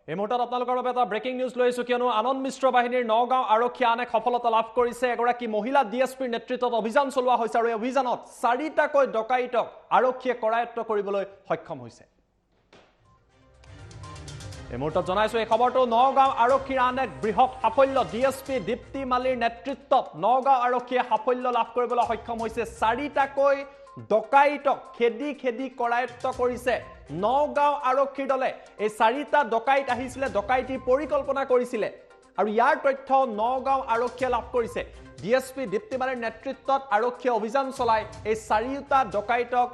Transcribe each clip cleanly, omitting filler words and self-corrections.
এই মুহূৰ্তত আপোনালোকৰ বাবে এটা ব্ৰেকিং নিউজ লৈ আহিছোঁ কিয়নো আনন্দ মিশ্ৰ বাহিনীৰ নগাঁও আৰক্ষীয়ে আন এক সফলতা লাভ কৰিছে। এগৰাকী মহিলা ডিএছপিৰ নেতৃত্বত অভিযান চলোৱা হৈছে আৰু এই অভিযানত 4টাকৈ ডকাইতক আৰক্ষীয়ে কৰায়ত্ব কৰিবলৈ সক্ষম হৈছে। এই মুহূৰ্তত জনাইছো এই খবৰটো নগাঁও আৰক্ষীৰ আন এক বৃহৎ সাফল্য। ডিএছপি দীপ্তি মালিৰ নেতৃত্বত নগাঁও আৰক্ষীয়ে সাফল্য লাভ কৰিবলৈ সক্ষম হৈছে। 4টাকৈ ডকাইতক খেদি খেদি কৰায়ত্ব কৰিছে নগাঁও আৰক্ষীৰ দলে। এই 4টা ডকাইত আহিছিলে, ডকাইতিৰ পৰিকল্পনা কৰিছিলে আৰু ইয়াৰ তথ্য নগাঁও আৰক্ষীয়ে লাভ কৰিছে। ডিএছপি দীপ্তি মালিৰ নেতৃত্বত আৰক্ষীয়ে অভিযান চলাই এই 4টা ডকাইতক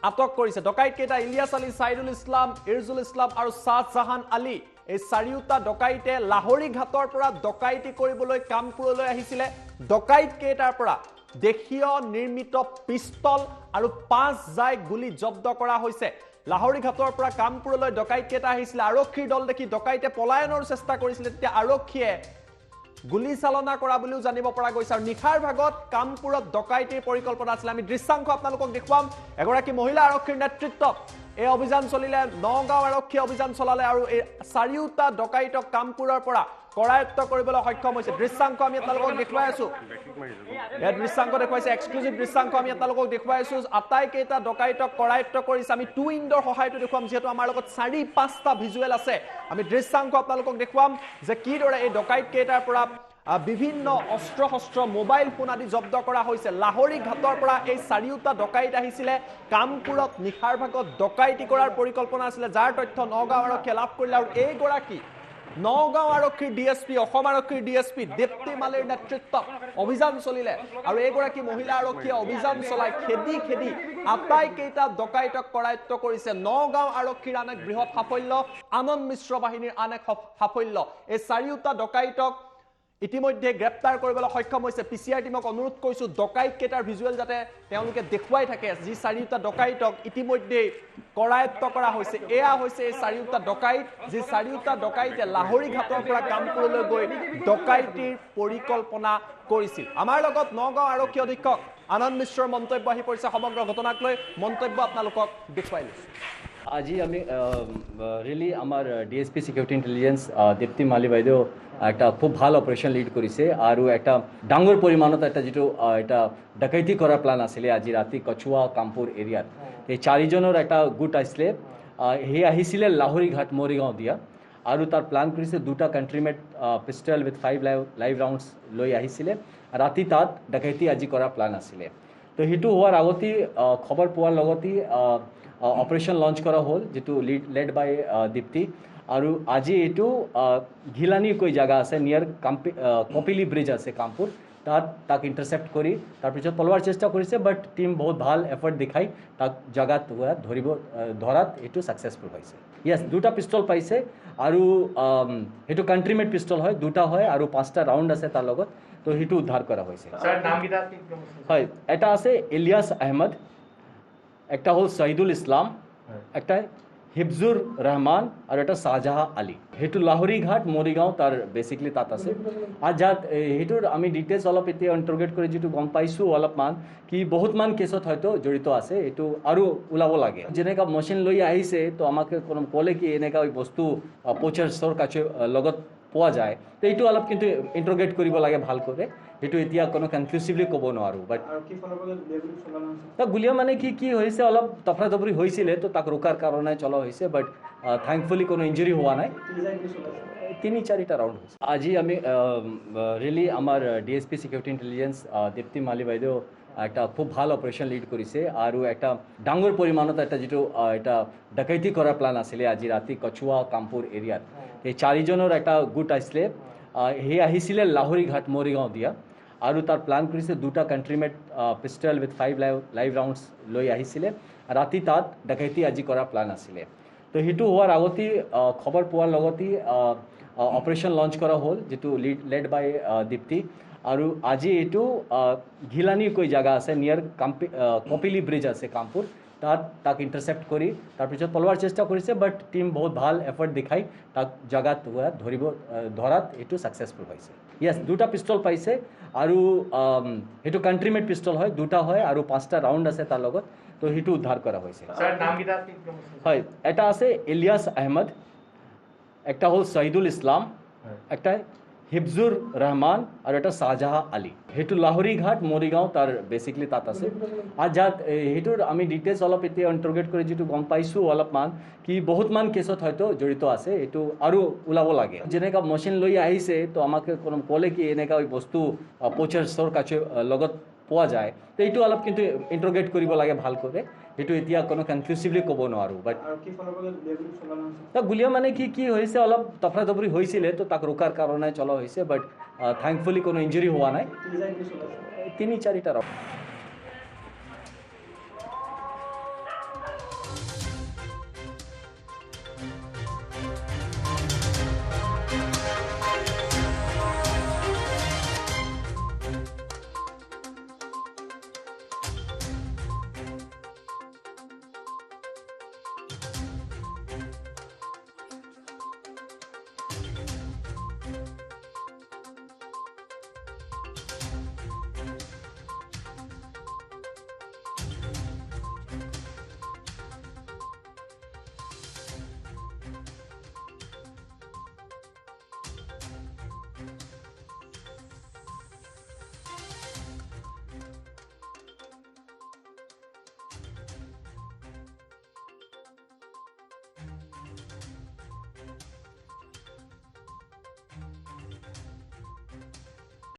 আটক কৰিছে। ডকাইত কেইটা ইলিয়াছ আলী, সাইদুল ইছলাম, ইৰজুল ইছলাম আৰু শাহজাহান আলী। এই 4টা ডকাইতে লাহৰী ঘাটৰ পৰা ডকাইতি কৰিবলৈ কামপুৰলৈ আহিছিলে। ডকাইত কেইটাৰ পৰা দেশীয় নিৰ্মিত পিস্তল আৰু 5 জাই গুলি জব্দ কৰা হৈছে। লাহৰী ঘাটৰ পৰা কামপুৰলৈ ডকাইত কেইটা আহিছিলে। আৰক্ষীৰ দল দেখি ডকাইতে পলায়নৰ চেষ্টা কৰিছিলে, তেতিয়া আৰক্ষীয়ে গুলি চালনা কৰা বুলিও জানিব পৰা গৈছে। আৰু নিশাৰ ভাগত কামপুৰত ডকাইতিৰ পৰিকল্পনা আছিল। আমি দৃশ্যাংশ আপোনালোকক দেখুৱাম। এগৰাকী মহিলা আৰক্ষীৰ নেতৃত্বত এই অভিযান চলিলে, নগাঁও আৰক্ষীয়ে অভিযান চলালে আৰু এই 4টা ডকাইতক কামপুৰৰ পৰা কৰায়ত্ব কৰিবলৈ সক্ষম হৈছে। দৃশ্যাংশ আমি আপোনালোকক দেখুৱাই আছো। এই দৃশ্যাংশ দেখুৱাইছে, এক্সক্লুজিভ দৃশ্যাংশ আমি আপোনালোকক দেখুৱাই আছো। আটাইকেইটা ডকাইতক কৰায়ত্ব কৰিছে। আমি 2 ইণ্ডৰ সহায়তো দেখুৱাম, যিহেতু আমাৰ লগত 4-5টা ভিজুৱেল আছে। আমি দৃশ্যাংশ আপোনালোকক দেখুৱাম যে কিদৰে এই ডকাইত কেইটাৰ পৰা বিভিন্ন অস্ত্ৰ শস্ত্ৰ, মোবাইল ফোন আদি জব্দ কৰা হৈছে। লাহৰী ঘাটৰ পৰা এই 4টা ডকাইত আহিছিলে। কামপুৰত নিশাৰ ভাগত ডকাইতি কৰাৰ পৰিকল্পনা আছিলে, যাৰ তথ্য নগাঁও আৰক্ষীয়ে লাভ কৰিলে। আৰু এইগৰাকী নগাঁও আৰক্ষীৰ ডিএছপি, অসম আৰক্ষীৰ ডিএছপি দীপ্তি মালিৰ নেতৃত্বত অভিযান চলিলে আৰু এইগৰাকী মহিলা আৰক্ষীয়ে অভিযান চলাই খেদি খেদি আটাইকেইটা ডকাইতক কৰায়ত্ব কৰিছে। নগাঁও আৰক্ষীৰ আন এক বৃহৎ সাফল্য, আনন্দ মিশ্ৰ বাহিনীৰ আন এক সাফল্য। এই 4টা ডকাইতক ইতিমধ্যে গ্ৰেপ্তাৰ কৰিবলৈ সক্ষম হৈছে। পিচিআৰ টিমক অনুৰোধ কৰিছো ডকাইত কেইটাৰ ভিজুৱেল যাতে তেওঁলোকে দেখুৱাই থাকে, যি 4টা ডকাইতক ইতিমধ্যে কৰায়ত্ব কৰা হৈছে। এয়া হৈছে এই 4টা ডকাইত, যি 4টা ডকাইতে লাহৰী ঘাটৰ পৰা কামপুৰলৈ গৈ ডকাইতিৰ পৰিকল্পনা কৰিছিল। আমাৰ লগত নগাঁও আৰক্ষী অধীক্ষক আনন্দ মিশ্ৰৰ মন্তব্য আহি পৰিছে। সমগ্ৰ ঘটনাক লৈ মন্তব্য আপোনালোকক দেখুৱাই লৈছো। আজি আমি রিয়েলি আমার ডিএসপি সিকিউরিটি ইন্টেলিজেন্স দীপ্তি মালি বাইদেউ একটা খুব ভাল অপারেশন লিড করেছে আর একটা ডাঙর পরিমাণত একটা যেটো এটা ডাকাইতি করার প্ল্যান আসলে আজি রাতি কচুয়া কামপুর এরিয়াত। এই 4জনের একটা গুট আসলে হে আহিছিলে লাহৰী ঘাট মৰিগাঁও দিয়া আৰু তাৰ প্ল্যান কৰিছে 2টা কাণ্ট্ৰিমেড পিষ্টল উইথ 5 লাইভ ৰাউণ্ডছ লৈ আহিছিলে। ৰাতি তাত ডাকাইতি আজি কৰা প্ল্যান আছিলে। তো সেইটো হোৱাৰ আগতেই খবৰ পোৱাৰ লগতেই অপাৰেশ্যন লঞ্চ কৰা হ'ল, যেটো লেড বাই দীপ্তি। আৰু আজি এইটো ঘিলানি কৈ জায়গা আছে, নিয়াৰ কপিলি ব্ৰিজ আছে কামপুৰ, তাক ইণ্টাৰচেপ্ট কৰি তাৰপিছত পলোৱাৰ চেষ্টা কৰিছে। বাট টিম বহুত ভাল এফৰ্ট দেখাই তাক জাগাত ধৰাত এইটো ছাকচেছফুল হৈছে। ইয়েছ, 2টা পিষ্টল পাইছে আৰু সেইটো কাণ্ট্ৰিমেড পিষ্টল হয়, 2টা হয় আৰু 5টা ৰাউণ্ড আছে তাৰ লগত। তো সেইটো উদ্ধাৰ কৰা হৈছে। হয়, এটা আছে ইলিয়াছ আহমেদ, একটা হল সাইদুল ইসলাম, একটা হিফজুর রহমান আর একটা শাহজাহান আলী। সেইটো লাহৰী ঘাট মৰিগাঁও তাৰ বেসিকলি তাত আছে। আৰ যাত সেইটোৰ আমি ডিটেইলছ অলপ এতিয়া ইণ্টাৰগেট কৰি যেটো গম পাইছোঁ অলপমান কি বহুতমান কেছত হয়তো জড়িত আছে, এইটো আৰু ওলাব লাগে। যেনেকা মেচিন লৈ আহিছে তো আমাকে ক'লে কি এনেকা বস্তু পোচাৰ্ছৰ কাছে লগত পোৱা যায়, তো এইটো অলপ কিন্তু ইণ্টাৰগেট কৰিব লাগে ভাল কৰি। সেইটো এতিয়া কোনো কনক্লুচিভলি ক'ব নোৱাৰোঁ। বাট গুলিয়া মানে কি হৈছে, অলপ তফৰা তফৰি হৈছিলে, তো তাক ৰোকাৰ কাৰণে চলা হৈছে। বাট থেংকফুলি কোনো ইঞ্জুৰি হোৱা নাই। 3-4টা ৰাউণ্ড হৈছে। আজি আমি রিয়েলি আমার ডিএসপি সিকিউরিটি ইন্টেলিজেন্স দীপ্তি মালি বাইদেউ একটা খুব ভাল অপারেশন লিড করেছে আর একটা ডাঙর পরিমাণত একটা যেটো এটা ডাকাইতি করার প্ল্যান আসলে আজি রাতি কচুয়া কামপুর এরিয়াত। এই 4জনের একটা গুট আসলে হে আহিছিলে লাহৰী ঘাট মৰিগাঁও দিয়া আৰু তাৰ প্ল্যান কৰিছে 2টা কাণ্ট্ৰিমেড পিষ্টল উইথ 5 লাইভ ৰাউণ্ডছ লৈ আহিছিলে। ৰাতি তাত ডাকাইতি আজি কৰা প্ল্যান আছিলে। তো সেইটো হোৱাৰ আগতেই খবৰ পোৱাৰ লগতেই অপাৰেশ্যন লঞ্চ কৰা হ'ল, যেটো লেড বাই দীপ্তি। আৰু আজি এইটো ঘিলানি কৈ জায়গা আছে, নিয়াৰ কপিলি ব্ৰিজ আছে কামপুৰ, তাক ইণ্টাৰচেপ্ট কৰি তাৰপিছত পলোৱাৰ চেষ্টা কৰিছে। বাট টিম বহুত ভাল এফৰ্ট দেখাই তাক জাগাত ধৰাত এইটো ছাকচেছফুল হৈছে। ইয়েছ, 2টা পিষ্টল পাইছে আৰু সেইটো কাণ্ট্ৰিমেড পিষ্টল হয়, 2টা হয় আৰু 5টা ৰাউণ্ড আছে তাৰ লগত। তো সেইটো উদ্ধাৰ কৰা হৈছে। হয়, এটা আছে ইলিয়াছ আহমেদ, একটা হল শহীদুল ইসলাম, একটা হিফজুর ৰহমান আৰু এটা শাহজাহাঁ আলী। সেইটো লাহৰী ঘাট মৰিগাঁও তাৰ বেচিকলি তাত আছে। আৰু যাত সেইটোৰ আমি ডিটেইলছ অলপ এতিয়া ইণ্টাৰগেট কৰি যিটো গম পাইছোঁ অলপমান কি বহুতমান কেছত হয়তো জড়িত আছে, এইটো আৰু ওলাব লাগে। যেনেকুৱা মেচিন লৈ আহিছে তো আমাকে ক'লে কি এনেকুৱা বস্তু প'চাৰ্ছৰ কাছে লগত পোৱা যায়, তো এইটো অলপ কিন্তু ইণ্টাৰগেট কৰিব লাগে ভালকৈ। সেইটো এতিয়া কোনো কনক্লুচিভলি ক'ব নোৱাৰোঁ। বাট গুলীয়া মানে কি হৈছে, অলপ তফৰা তফৰি হৈছিলে তো তাক ৰোকাৰ কাৰণে চলোৱা হৈছে। বাট থেংকফুলি কোনো ইঞ্জুৰি হোৱা নাই। 3-4টা